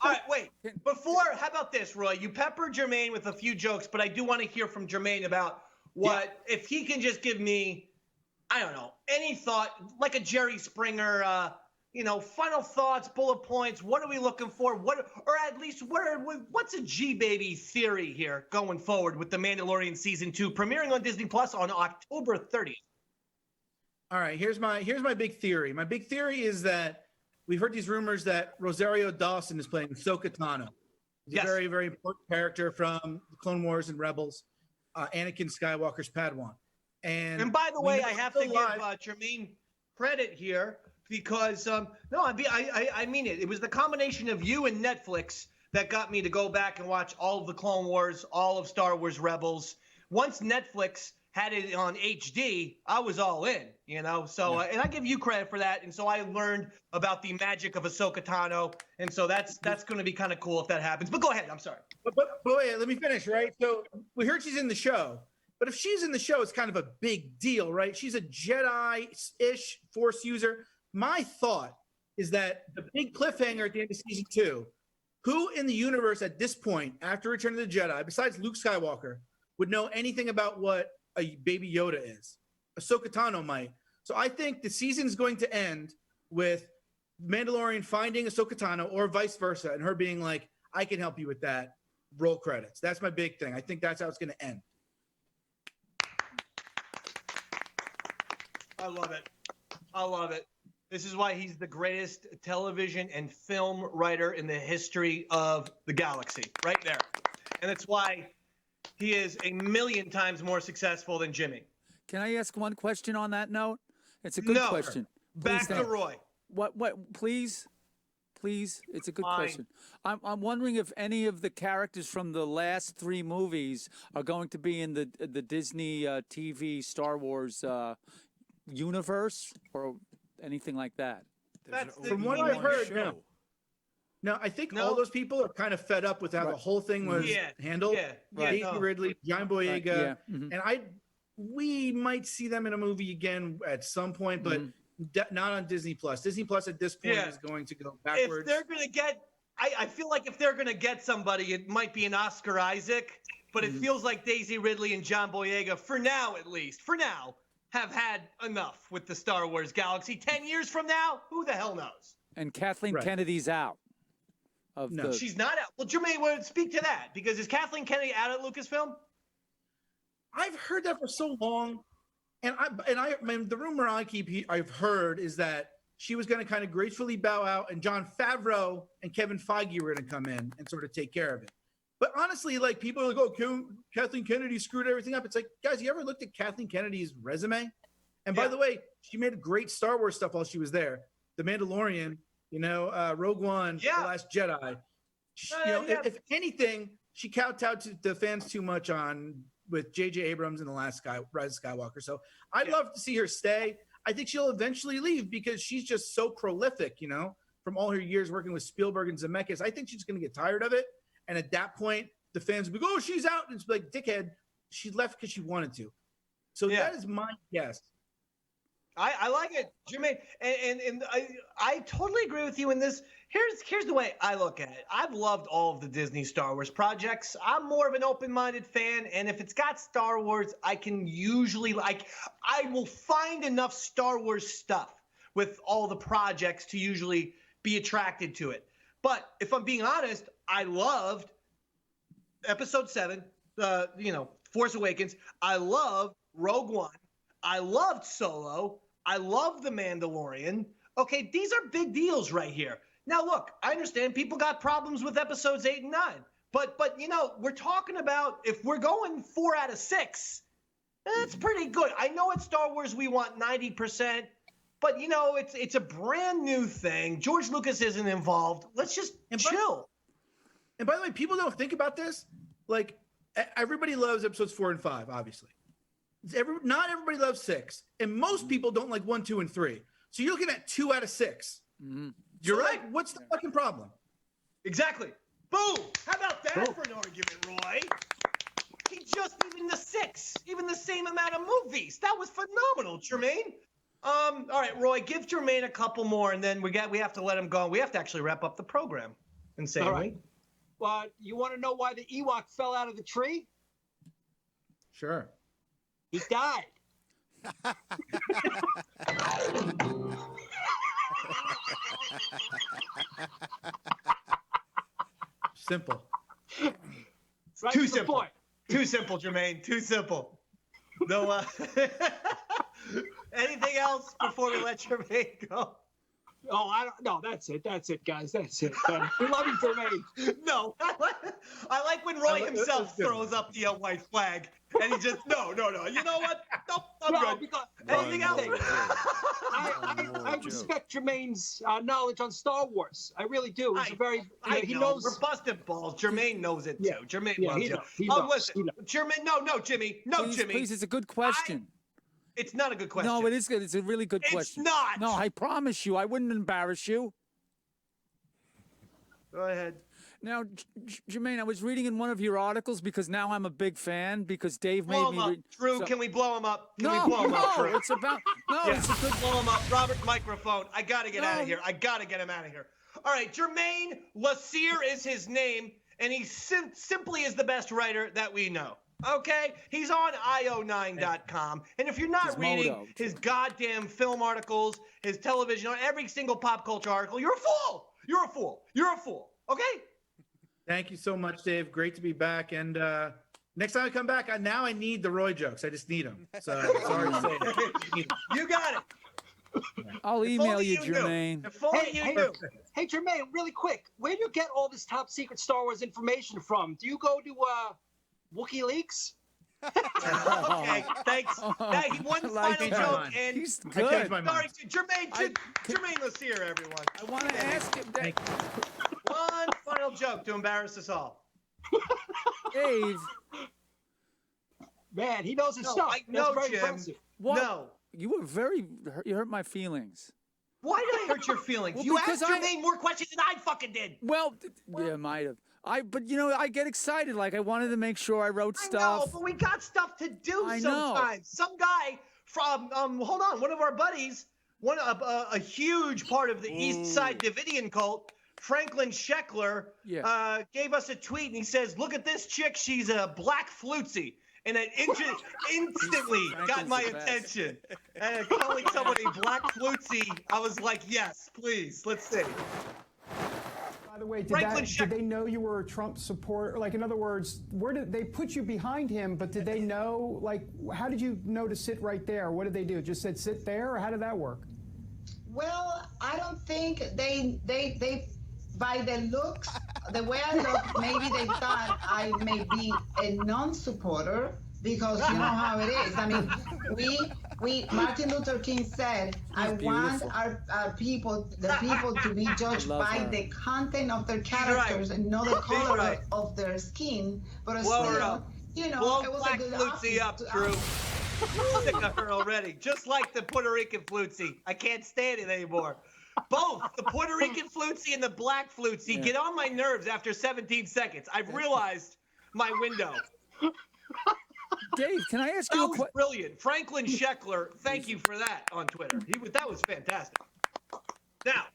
B: All right, wait. How about this, Roy? You pepper Germain with a few jokes, but I do want to hear from Germain about if he can just give me, I don't know, any thought, like a Jerry Springer, final thoughts, bullet points. What are we looking for? What's a G-Baby theory here going forward with The Mandalorian Season 2 premiering on Disney Plus on October 30th?
G: All right, here's my big theory. My big theory is that we've heard these rumors that Rosario Dawson is playing Ahsoka Tano. He's a very, very important character from the Clone Wars and Rebels, Anakin Skywalker's Padawan. And
B: by the way, I have to give Germain credit here because I mean it. It was the combination of you and Netflix that got me to go back and watch all of the Clone Wars, all of Star Wars Rebels. Once Netflix had it on HD, I was all in, So and I give you credit for that. And so I learned about the magic of Ahsoka Tano, and so that's going to be kind of cool if that happens. But go ahead. I'm sorry.
G: But wait, let me finish. Right. So we heard she's in the show. But if she's in the show, it's kind of a big deal, right? She's a Jedi-ish Force user. My thought is that the big cliffhanger at the end of season 2, who in the universe at this point, after Return of the Jedi, besides Luke Skywalker, would know anything about what a baby Yoda is? Ahsoka Tano might. So I think the season's going to end with Mandalorian finding Ahsoka Tano or vice versa, and her being like, I can help you with that. Roll credits. That's my big thing. I think that's how it's going to end.
B: I love it. This is why he's the greatest television and film writer in the history of the galaxy, right there. And that's why he is a million times more successful than Jimmy.
E: Can I ask one question on that note? It's a good question.
B: Back to Roy.
E: What? Please, it's a good question. I'm wondering if any of the characters from the last 3 movies are going to be in the Disney TV Star Wars universe or anything like that.
G: From what I've heard, no, I think all those people are kind of fed up with how the whole thing was handled. Daisy Ridley, John Boyega, and we might see them in a movie again at some point, but not on Disney Plus. Disney Plus at this point is going to go backwards.
B: If they're going to get, I feel like if they're going to get somebody, it might be an Oscar Isaac, but it feels like Daisy Ridley and John Boyega, for now at least, have had enough with the Star Wars galaxy. 10 years from now, who the hell knows?
E: And Kathleen Kennedy's out.
B: She's not out. Well, Jermaine would speak to that, because is Kathleen Kennedy out at Lucasfilm?
G: I've heard that for so long, and I mean, the rumor I've heard is that she was going to kind of gracefully bow out, and Jon Favreau and Kevin Feige were going to come in and sort of take care of it. But honestly, like, people are like, oh, Kathleen Kennedy screwed everything up. It's like, guys, you ever looked at Kathleen Kennedy's resume? And by the way, she made great Star Wars stuff while she was there. The Mandalorian, Rogue One, The Last Jedi. If anything, she kowtowed to the fans too much with J.J. Abrams and The Last Rise of Skywalker. So I'd love to see her stay. I think she'll eventually leave because she's just so prolific, from all her years working with Spielberg and Zemeckis. I think she's going to get tired of it. And at that point, the fans will be, oh, she's out. And it's like, dickhead, she left because she wanted to. So that is my guess.
B: I like it, Jermaine, and I totally agree with you in this. Here's the way I look at it. I've loved all of the Disney Star Wars projects. I'm more of an open-minded fan, and if it's got Star Wars, I can usually I will find enough Star Wars stuff with all the projects to usually be attracted to it. But if I'm being honest, I loved Episode 7, Force Awakens. I loved Rogue One. I loved Solo. I love The Mandalorian. Okay, these are big deals right here. Now, look, I understand people got problems with episodes 8 and 9, but we're talking about if we're going 4 out of 6, that's pretty good. I know at Star Wars we want 90%, but it's a brand new thing. George Lucas isn't involved. Let's just chill.
G: And by the way, people don't think about this. Like, everybody loves episodes 4 and 5, obviously. Not everybody loves 6, and most people don't like 1, 2, and 3. So you're looking at 2 out of 6.
E: Mm-hmm.
G: You're right. What's the fucking problem?
B: Exactly. Boom. How about that for an argument, Roy? He just even the same amount of movies. That was phenomenal, Jermaine. All right, Roy, give Jermaine a couple more, and then we have to let him go. We have to actually wrap up the program. Insanely.
A: All right. Well, you want to know why the Ewok fell out of the tree?
G: Sure.
A: He died.
G: Simple.
A: Right
B: Too
A: to the
B: simple.
A: point.
B: Too simple, Jermaine. Too simple. No. Anything else before we let Jermaine go?
A: Oh, I don't know. That's it, guys. That's it. We love you, Jermaine.
B: No. I like when Roy himself throws up the white flag, and he just no. You know what? Nope, I'm good.
A: Because
B: Anything else?
A: I respect Jermaine's knowledge on Star Wars. I really do. He's he knows.
B: We're busting balls. Jermaine knows it too. Jermaine loves you.
A: He knows.
B: Listen, Jermaine. No, Jimmy. No,
E: Please,
B: Jimmy.
E: please, it's a good question.
B: It's not a good question.
E: No, it is good. It's a really good question.
B: It's not.
E: No, I promise you, I wouldn't embarrass you.
B: Go ahead.
E: Now, Jermaine, I was reading in one of your articles because now I'm a big fan because Dave
B: Blow
E: made
B: him
E: me.
B: up. Drew, can we blow him up? Can
E: No,
B: we blow him up,
E: no,
B: Drew?
E: it's about
B: Yeah,
E: it's a good.
B: blow him up. Robert, microphone. I got to get out
E: No.
B: of here. I got to get him out of here. All right, Germain Lussier is his name, and he simply is the best writer that we know. Okay? He's on io9.com. And if you're not reading his goddamn film articles, his television, every single pop culture article, you're a fool. You're a fool. You're a fool. Okay?
G: Thank you so much, Dave. Great to be back. And next time I come back, I need the Roy jokes. I just need them. So sorry to say that.
B: You got it.
E: I'll email you, Jermaine.
B: If only you knew.
A: Hey, Jermaine, really quick. Where do you get all this top secret Star Wars information from? Do you go to WikiLeaks?
B: Okay, thanks. He one final joke, and
E: He's
G: I
E: good.
G: changed my mind.
B: sorry, Germain Lussier, everyone.
E: I want to ask him,
B: One final joke to embarrass us all.
E: Dave.
A: Man, he knows his
B: No,
A: stuff.
B: I know,
A: That's very
B: Jim.
A: impressive.
E: What?
B: No.
E: You were you hurt my feelings.
B: Why did I hurt your feelings?
E: Well,
B: you
E: because
B: asked Germain more questions than I fucking did.
E: Well, yeah, might have. But I get excited. Like I wanted to make sure I wrote
B: I
E: stuff.
B: know, but we got stuff to do
E: I know.
B: sometimes. Some guy from hold on, one of our buddies, a huge part of the East Side Davidian cult, Franklin Sheckler, gave us a tweet, and he says, "Look at this chick. She's a black flutzy." And it instantly got my attention. And calling somebody black flutzy, I was like, yes, please, let's see.
H: By the way, did they know you were a Trump supporter? Like, in other words, where did they put you behind him? But did they know? Like, how did you know to sit right there? What did they do? Just said sit there, or how did that work?
I: Well, I don't think they by the looks, the way I look, maybe they thought I may be a non-supporter because you know how it is. I mean, we Martin Luther King said, I want our people, the people to be judged by the content of their characters and not the color of their skin. But still, you know,
B: blow
I: it was
B: black
I: a good
B: flutzy up, Drew. Sick of her already. Just like the Puerto Rican flutzy. I can't stand it anymore. Both the Puerto Rican flutzy and the black flutzy get on my nerves after 17 seconds. I've realized my window.
E: Dave, can I ask
B: That
E: you a
B: was
E: question?
B: brilliant. Franklin Sheckler, thank you for that on Twitter. That was fantastic. Now,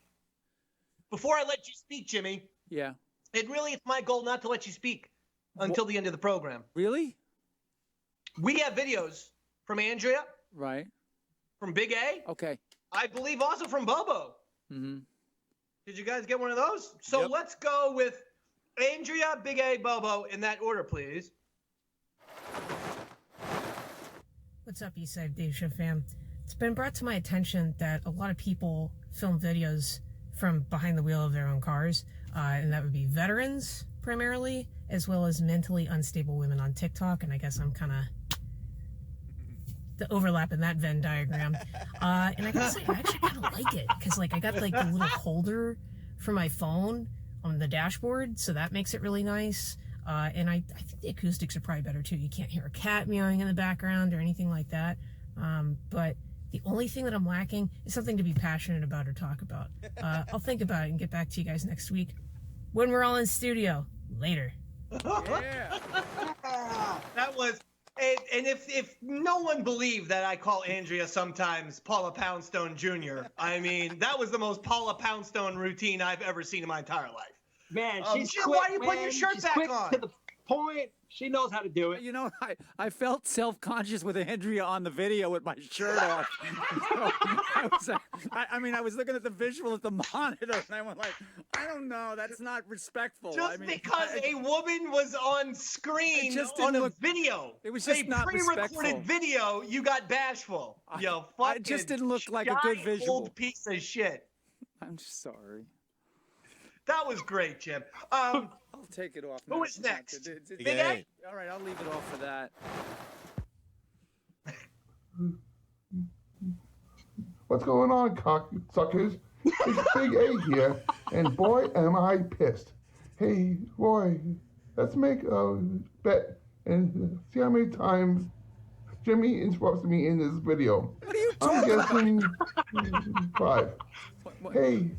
B: before I let you speak, Jimmy,
E: Yeah.
B: it's my goal not to let you speak until the end of the program.
E: Really?
B: We have videos from Andrea,
E: Right.
B: from Big A,
E: Okay.
B: I believe also from Bobo.
E: Mm-hmm.
B: Did you guys get one of those? So
C: Yep.
B: let's go with Andrea, Big A, Bobo in that order, please.
J: What's up, Eastside Dave Show fam? It's been brought to my attention that a lot of people film videos from behind the wheel of their own cars, and that would be veterans primarily, as well as mentally unstable women on TikTok, and I guess I'm kind of the overlap in that Venn diagram. And I gotta say, I actually kind of like it, because like I got like the little holder for my phone on the dashboard, so that makes it really nice. And I think the acoustics are probably better too. You can't hear a cat meowing in the background or anything like that. But the only thing that I'm lacking is something to be passionate about or talk about. I'll think about it and get back to you guys next week when we're all in studio. Later.
E: Yeah.
B: That was, and if no one believed that I call Andrea sometimes Paula Poundstone Jr., I mean, that was the most Paula Poundstone routine I've ever seen in my entire life.
A: Man, she's
B: Jim,
A: quick,
B: why are you putting
A: man.
B: your shirt
A: She's
B: back
A: quick
B: on?
A: to the point. She knows how to do it.
E: You know, I felt self-conscious with Andrea on the video with my shirt off. So I mean, I was looking at the visual at the monitor, and I went like, I don't know, that's not respectful.
B: Just
E: I mean,
B: because a woman was on screen
E: It just
B: on
E: didn't
B: a
E: look-
B: video,
E: it was just
B: a
E: not
B: pre-recorded
E: respectful.
B: video, you got bashful. You fucking
E: it just didn't look like a good
B: shy
E: visual.
B: old piece of shit.
E: I'm just sorry.
B: That was great, Jim.
E: I'll take it off.
B: Who
E: now.
B: is next?
C: Big A.
E: All right, I'll leave it off for that.
K: What's going on, cocksuckers? It's Big A here, and boy, am I pissed. Hey, Roy, let's make a bet and see how many times Jimmy interrupts me in this video.
E: What are you
K: I'm
E: talking
K: guessing 5.
E: What?
K: Hey,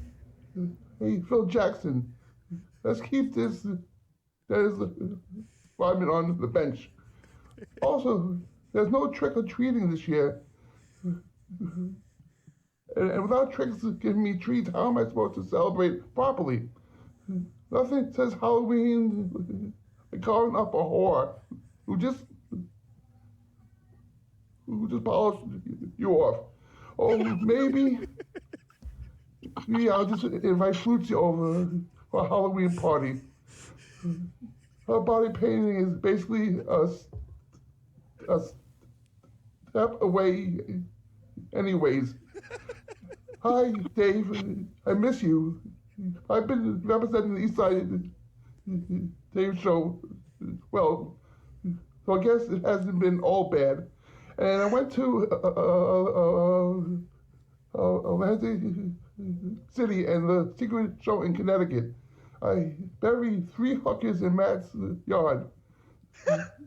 K: Phil Jackson, let's keep this Rodman on the bench. Also, there's no trick-or-treating this year. And without tricks giving me treats, how am I supposed to celebrate properly? Nothing says Halloween like calling up a whore who just polished you off. Oh, maybe I'll just invite Fruitsy over for a Halloween party. Her body painting is basically a step away anyways. Hi, Dave. I miss you. I've been representing the East Side Dave show. Well, so I guess it hasn't been all bad. And I went to Atlantic City and the secret show in Connecticut. I buried 3 hookers in Matt's yard.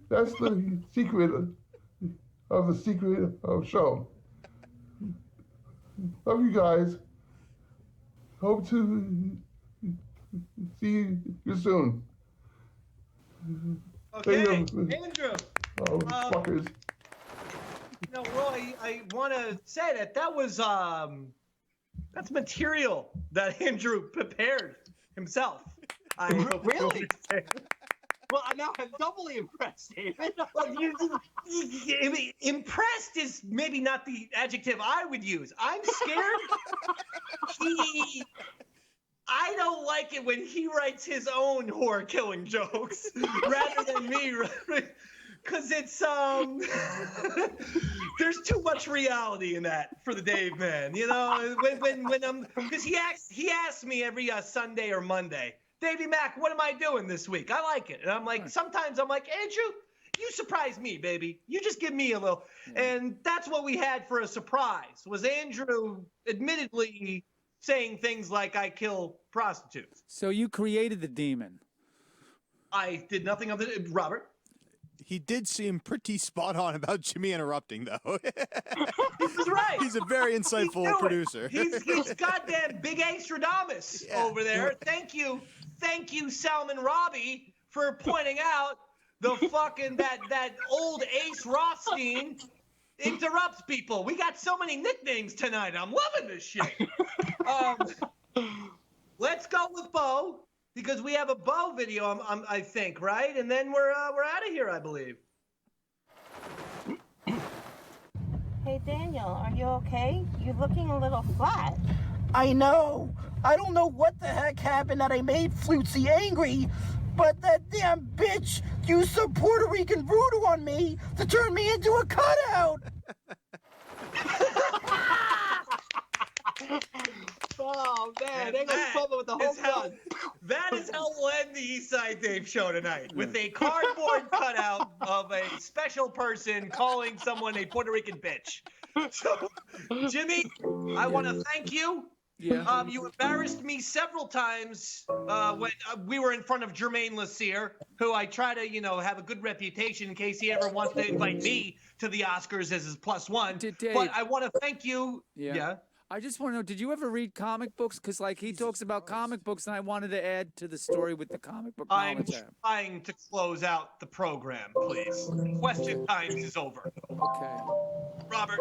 K: That's the secret of the secret of show. Love you guys. Hope to see you soon.
B: Okay,
K: There you
B: Andrew.
K: Oh, fuckers.
B: You know, Roy, I want to say that was that's material that Andrew prepared himself.
A: Really? Well, now I'm doubly impressed, David.
B: Impressed is maybe not the adjective I would use. I'm scared. I don't like it when he writes his own whore killing jokes rather than me, because it's there's too much reality in that for the Dave man. You know, when I'm, because he asks me every Sunday or Monday, Davey Mac, what am I doing this week? I like it. And I'm like, sometimes I'm like, Andrew, you surprise me, baby. You just give me a little. And that's what we had for a surprise, was Andrew admittedly saying things like, I kill prostitutes.
E: So you created the demon.
B: I did nothing of it. Robert?
C: He did seem pretty spot on about Jimmy interrupting, though.
B: He's right.
C: He's a very insightful producer.
B: He's goddamn Big A Stradamus over there. Thank you, Salman Rushdie, for pointing out the fucking that old Ace Rothstein interrupts people. We got so many nicknames tonight. I'm loving this shit. Let's go with Bo because we have a Bo video. I think, right? And then we're out of here, I believe.
L: Hey Daniel, are you okay? You're looking a little flat.
M: I know. I don't know what the heck happened that I made Flutzy angry, but that damn bitch used some Puerto Rican voodoo on me to turn me into a cutout.
A: Oh man, they got trouble with the whole gun.
B: That is how we'll end the Eastside Dave show tonight, with a cardboard cutout of a special person calling someone a Puerto Rican bitch. So, Jimmy, I want to thank you.
E: Yeah.
B: You embarrassed me several times when we were in front of Germain Lussier, who I try to, have a good reputation in case he ever wants to invite me to the Oscars as his +1.
E: Dave,
B: but I want to thank you.
E: Yeah. I just want to know, did you ever read comic books? Because, he talks about comic books, and I wanted to add to the story with the comic book knowledge.
B: I'm trying to close out the program, please. Question times is over.
E: Okay.
B: Robert.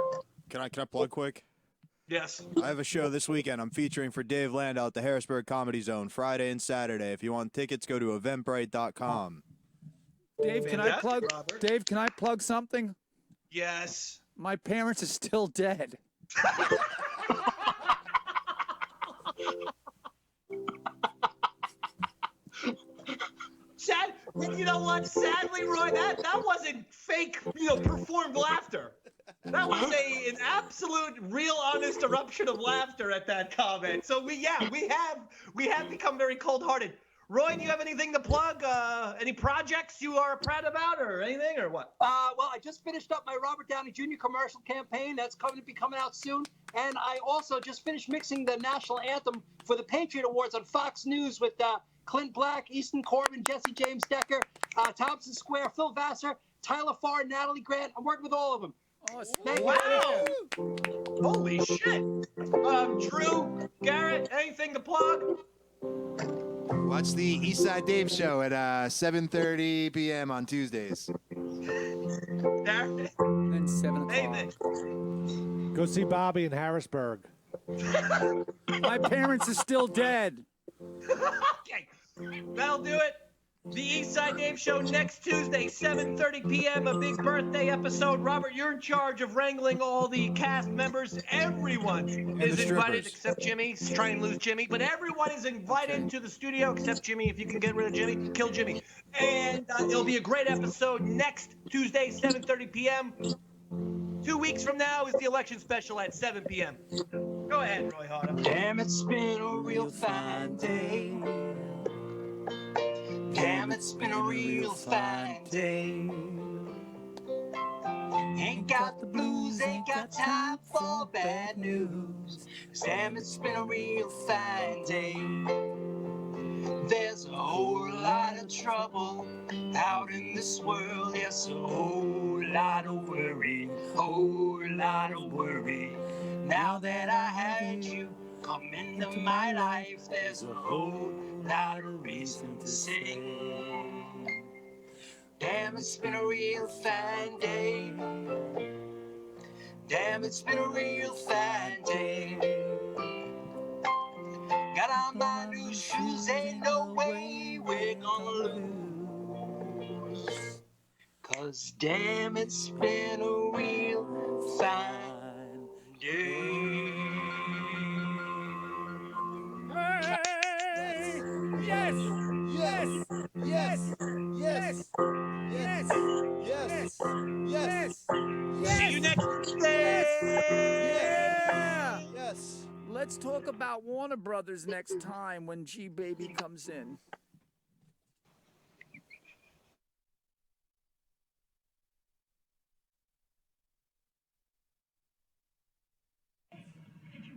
C: Can I plug quick?
B: Yes.
C: I have a show this weekend. I'm featuring for Dave Landau at the Harrisburg Comedy Zone Friday and Saturday. If you want tickets, go to eventbrite.com.
E: Dave, can I plug something?
B: Yes.
E: My parents are still dead.
B: You know what? Sadly, Roy, that wasn't fake, performed laughter. That was an absolute, real, honest eruption of laughter at that comment. So we have become very cold-hearted. Roy, do you have anything to plug? Any projects you are proud about, or anything, or what?
A: Well, I just finished up my Robert Downey Jr. commercial campaign. That's coming out soon. And I also just finished mixing the national anthem for the Patriot Awards on Fox News with Clint Black, Easton Corbin, Jesse James Decker, Thompson Square, Phil Vassar, Tyler Farr, Natalie Grant. I'm working with all of them.
B: Wow! Holy shit! Drew, Garrett, anything to plug?
F: Watch the Eastside Dave show at 7:30 p.m. on Tuesdays.
B: Garrett?
E: And 7 o'clock.
B: Nathan.
N: Go see Bobby in Harrisburg.
E: My parents are still dead.
B: Okay, that'll do it. The Eastside Dave Show next Tuesday, 7:30 p.m., a big birthday episode. Robert, you're in charge of wrangling all the cast members. Everyone is invited except Jimmy. He's trying to lose Jimmy. But everyone is invited to the studio except Jimmy. If you can get rid of Jimmy, kill Jimmy. And it'll be a great episode next Tuesday, 7:30 p.m. 2 weeks from now is the election special at 7 p.m. Go ahead, Roy Harder.
D: Damn, it's been a real fine day. Damn, it's been a real fine day. Ain't got the blues, ain't got time for bad news. Damn, it's been a real fine day. There's a whole lot of trouble out in this world. Yes, a whole lot of worry, whole lot of worry. Now that I had you come into my life, there's a whole lot of reason to sing. Damn, it's been a real fine day. Damn, it's been a real fine day. Got on my new shoes, ain't no way we're gonna lose. 'Cause damn, it's been a real fine day.
E: Yes! Yes! Yes! Yes! Yes! Yes! Yes!
B: See you next Tuesday!
E: Yeah! Yes! Let's talk about Warner Brothers next time when G-Baby comes in.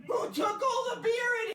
M: Who took all the beer in